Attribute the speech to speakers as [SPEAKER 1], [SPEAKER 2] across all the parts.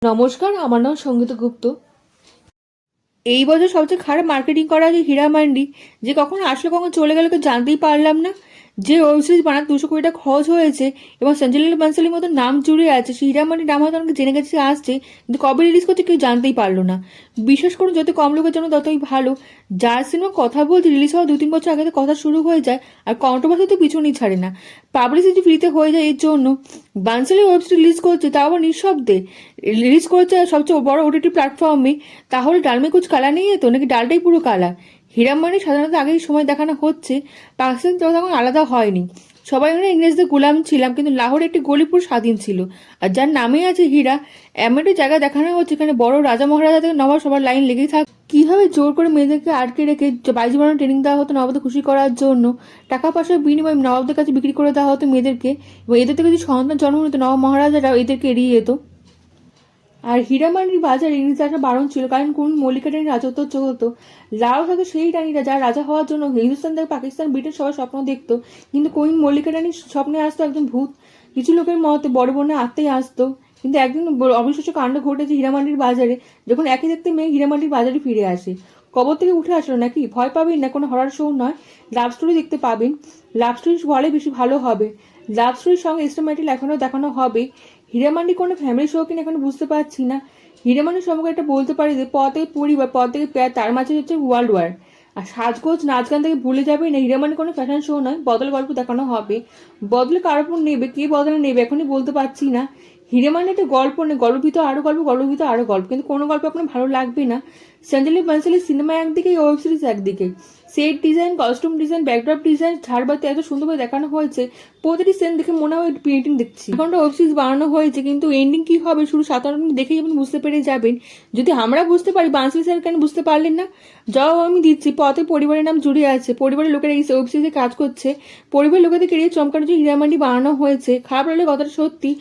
[SPEAKER 1] নমস্কার, আমার নাম সঙ্গীতা গুপ্ত। এই বছর সবচেয়ে খারাপ মার্কেটিং করা যে হীরা মান্ডি, যে কখন আসলো কখন চলে গেল কেউ জানতেই পারলাম না। যে ওয়েব সিরিজ বানাতে 200 কোটি টাকা খরচ হয়েছে এবং সঞ্জয় লীলা বানসালির মতো নাম জুড়ে আছে, সেই হীরা মান্ডির নাম হয়তো অনেকে জেনে গেছে আসছে, কিন্তু কবে রিলিজ করছে কেউ জানতেই পারলো না। বিশেষ করে যত কম লোকের জন্য ততই ভালো। যার সিনেমা কথা বলছে রিলিজ হওয়া 2-3 বছর আগে থেকে কথা শুরু হয়ে যায়, আর কন্ট্রোভার্সি তো পিছনেই ছাড়ে না। পাবলিসিটি ফ্রিতে হয়ে যায় এর জন্য বানসালি ওয়েব সিরিজ রিলিজ করছে, তাও আবার নিঃশব্দে রিলিজ করেছে সবচেয়ে বড় ওটিটি প্ল্যাটফর্মে। তাহলে ডাল মে কুছ কালা নেই তো, নাকি ডালটাই পুরো কালা? হীরামানি সাধারণত আগেই সময় দেখানো হচ্ছে, পাকিস্তান তখন আলাদা হয়নি। সবাই আমরা ইংরেজদের গোলাম ছিলাম, কিন্তু লাহোরে একটি গলি পুরো স্বাধীন ছিল। আর যার নামেই আছে হীরা, এমন একটি জায়গা দেখানো হচ্ছে এখানে বড় রাজা মহারাজা থেকে নবাব সবার লাইন লেগেই থাকে। কিভাবে জোর করে মেয়েদেরকে আটকে রেখে বাইজি বানানোর ট্রেনিং দেওয়া হতো নবাবদের খুশি করার জন্য, টাকা পয়সার বিনিময়ে নবাবদের কাছে বিক্রি করে দেওয়া হতো মেয়েদেরকে, এবং এদের থেকে যদি সন্তান জন্ম নিত নবাব মহারাজারা এদেরকে এড়িয়ে যেত। আর হীরামান্ডির বাজার ইংরেজ আসা বারণ ছিল, কারণ কোন মল্লিকা রানীর রাজত্ব চলতো। লাও থাকে সেই রানীরা যারা রাজা হওয়ার জন্য হিন্দুস্তান থেকে পাকিস্তান ব্রিটেন সবার স্বপ্ন দেখতো, কিন্তু কোন মল্লিকা রানীর স্বপ্নে আসতো একজন ভূত। কিছু লোকের মতে বড় বোনের আত্মাই আসতো। কিন্তু একদিন অবিশ্বাস্য কাণ্ড ঘটেছে হীরামান্ডির বাজারে, যখন একই দেখতে মেয়ে হীরামান্ডির বাজারে ফিরে আসে। কবর থেকে উঠে আসলো নাকি? ভয় পাবেন না, কোনো হরার শো নয়, লাভ স্টোরি দেখতে পাবেন। লাভ স্টোরি বলে বেশি ভালো হবে। লাভ স্টোরির সঙ্গে এক্সট্রা এখনও দেখানো হবে। হীরামান্ডি কোনো ফ্যামিলি শো কিনা এখন বুঝতে পারছি না। হীরামান্ডির সম্পর্কে একটা বলতে পারি যে পথে পরিবার, পথ থেকে প্যার, তার মাঝে হচ্ছে ওয়ার্ল্ড ওয়ার। আর সাজগোজ নাচ গান থেকে ভুলে যাবে না, হীরামান্ডি কোনো ফ্যাশন শো নয়, বদল গল্প দেখানো হবে। বদলে কার উপর নেবে, কে বদলে নেবে এখনই বলতে পারছি না। হীরামান্ডি একটা গল্প নেই, গল্পভিত আরো গল্প, গল্পভিত আরো গল্প, কিন্তু কোনো গল্প আপনার ভালো লাগবে না। সঞ্জয় লীলা বানসালির সিনেমা একদিকে, ওয়েব সিরিজ একদিকে। Set design, costume design, backdrop design, ঝাড়বাতি এত সুন্দরভাবে দেখানো হয়েছে, প্রতিটি সিন দেখে মনে হয় পেন্টিং দেখছি। এখনটা ওয়েব সিরিজ বানানো হয়েছে, কিন্তু এন্ডিং কি হবে শুরু 7-8 মিনিট দেখেই আপনি বুঝতে পেরে যাবেন। যদি আমরা বুঝতে পারি, বানসালি স্যার কেন বুঝতে পারলেন না? জবাব আমি দিচ্ছি, পথে পরিবারের নাম জুড়ে আছে, পরিবারের লোকেরা এই ওয়েব সিরিজে কাজ করছে, পরিবারের লোকেদেরকে এড়িয়ে চমকানোর জন্য হীরামান্ডি বানানো হয়েছে। খারাপ লাগলে কথাটা সত্যি,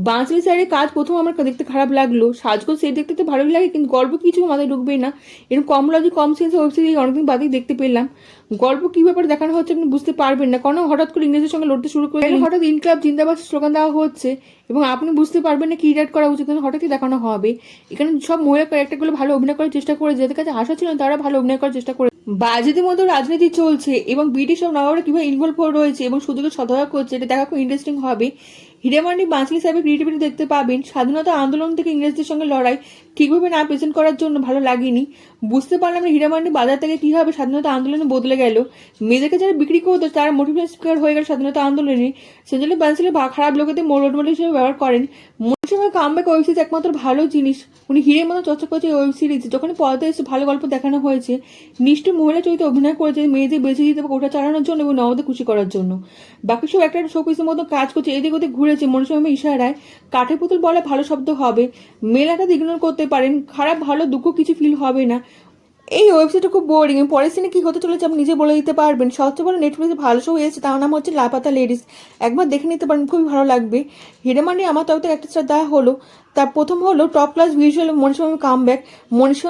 [SPEAKER 1] বানসালি স্যারের কাজ প্রথম আমার দেখতে খারাপ লাগলো। সাজগোজ সেট দেখতে তো ভালোই লাগে, কিন্তু গল্প কিছু মাথায় ঢুকবে না। এরকম কম লজিক কম সেন্সে ওয়েব সিরিজ অনেকদিন বাদেই দেখতে পেলাম। গল্প কি ব্যাপারে দেখানো হচ্ছে আপনি বুঝতে পারবেন না, কারণ হঠাৎ করে ইংরেজের সঙ্গে লড়তে শুরু করে হঠাৎ ইনকলাব জিন্দাবাদ স্লোগান দেওয়া হচ্ছে, এবং আপনি বুঝতে পারবেন না কি রিয়াক্ট করা উচিত, হঠাৎই দেখানো হবে। এখানে সব মহিলা ক্যারেক্টারগুলো ভালো অভিনয় করার চেষ্টা করে, যাদের কাছে আশা ছিল তারা ভালো অভিনয় করার চেষ্টা করে। বাজেটের মধ্যে রাজনীতি চলছে এবং ব্রিটিশ সব নবাবরা কিভাবে ইনভলভ রয়েছে এবং সুযোগের সদয় করছে, এটা দেখা খুব ইন্টারেস্টিং হবে। হীরামান্ডি বানসালি সাহেবের ক্রিয়েটিভিটি দেখতে পাবেন। স্বাধীনতা আন্দোলন থেকে ইংরেজদের সঙ্গে লড়াই ঠিকভাবে না প্রেজেন্ট করার জন্য ভালো লাগেনি। বুঝতে পারলাম না হীরামান্ডি বাজার থেকে কীভাবে স্বাধীনতা আন্দোলনে বদলে গেল। মেয়েদেরকে যারা বিক্রি করতো তারা মোটিভেশন স্পিকার হয়ে গেল স্বাধীনতা আন্দোলনে। সেজন্য বানসালি খারাপ লোকেদের রোল মডেল হিসেবে ব্যবহার করেন। সময় কামব্যাক ওয়েব সিরিজ একমাত্র ভালো জিনিস, উনি হিরের মতো চর্চা করেছে ওয়েব সিরিজ। যখন পর্দায় এসে ভালো গল্প দেখানো হয়েছে, নিষ্ঠুর মহিলা চরিত্রে অভিনয় করেছে মেয়েদের বেঁচে দিতে বা ওঠা চালানোর জন্য এবং নবদের খুশি করার জন্য। বাকি সব একটা শোপিসের মতো কাজ করছে, এদিক ওদিক ঘুরেছে মনুষ্যমে ইশারায়। কাঠের পুতুল বলে ভালো শব্দ হবে, মেলাটা ইগনোর করতে পারেন, খারাপ ভালো দুঃখ কিছু ফিল হবে না। এই ওয়েবসাইটটা খুব বোরিং, পরের সিনে কি হতে চলেছে আপনি নিজে বলে দিতে পারবেন। সবচেয়ে বড় নেটফ্লিক্সে ভালো শো এসেছে, তার নাম হচ্ছে লাপাতা লেডিস। একবার দেখে নিতে পারেন, খুবই ভালো লাগবে। হীরামান্ডি আমার তরফ থেকে একটা স্টার দেওয়া হলো। তার প্রথম হলো top class visual Manisha comeback. Manisha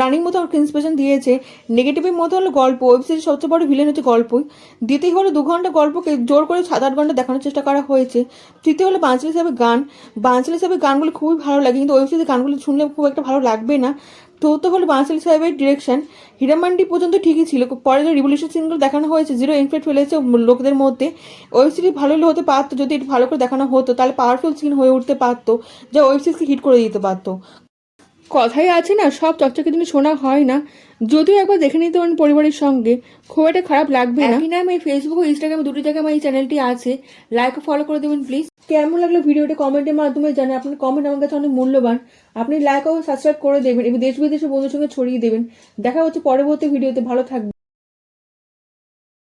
[SPEAKER 1] running মতো আমাকে ইন্সপিরেশন দিয়েছে। নেগেটিভের মতো হলো গল্প, ওয়েব সিরিজ সবচেয়ে বড় ভিলেন হচ্ছে গল্পই। দ্বিতীয় হলো 2 ঘন্টা গল্পকে জোর করে 7-8 ঘন্টা দেখানোর চেষ্টা করা হয়েছে। তৃতীয় হলো বানসালি সাহেবের গান। বানসালি সাহেবের গানগুলো খুবই ভালো লাগে, কিন্তু ওয়েব সিরিজের গানগুলো শুনলে খুব একটা ভালো লাগবে না। চতুর্থ হলো বানসালি সাহেবের ডিরেকশন। হীরামান্ডি পর্যন্ত ঠিকই ছিল, পরে যে রিভলিউশন সিনগুলো দেখানো হয়েছে জিরো ইনফ্লেক্ট ফেলেছে লোকদের মধ্যে। ওয়েব সিরিজ ভালো হতে পারতো, যদি একটু ভালো করে দেখানো হতো তাহলে পাওয়ারফুল সিন হয়ে উঠতে পারতো, যা ওয়েব সিরিজকে হিট করে দিতে পারতো। কথাই আছে না, সব চকচকে জিনিস শোনা হয় না। যদিও একবার দেখে নিতে পারেন পরিবারের সঙ্গে, খুব একটা খারাপ লাগবে না। একই নামে ফেসবুক ও ইনস্টাগ্রামে দুটি জায়গায় আমার এই চ্যানেলটি আছে, লাইক ও ফলো করে দেবেন প্লিজ। কেমন লাগলো ভিডিওটা কমেন্টের মাধ্যমে জানান, আপনার কমেন্ট আমার কাছে অনেক মূল্যবান। আপনি লাইক ও সাবস্ক্রাইব করে দেবেন এবং দেশ বিদেশের বন্ধুর সঙ্গে ছড়িয়ে দেবেন। দেখা হচ্ছে পরবর্তী ভিডিওতে, ভালো থাকবেন।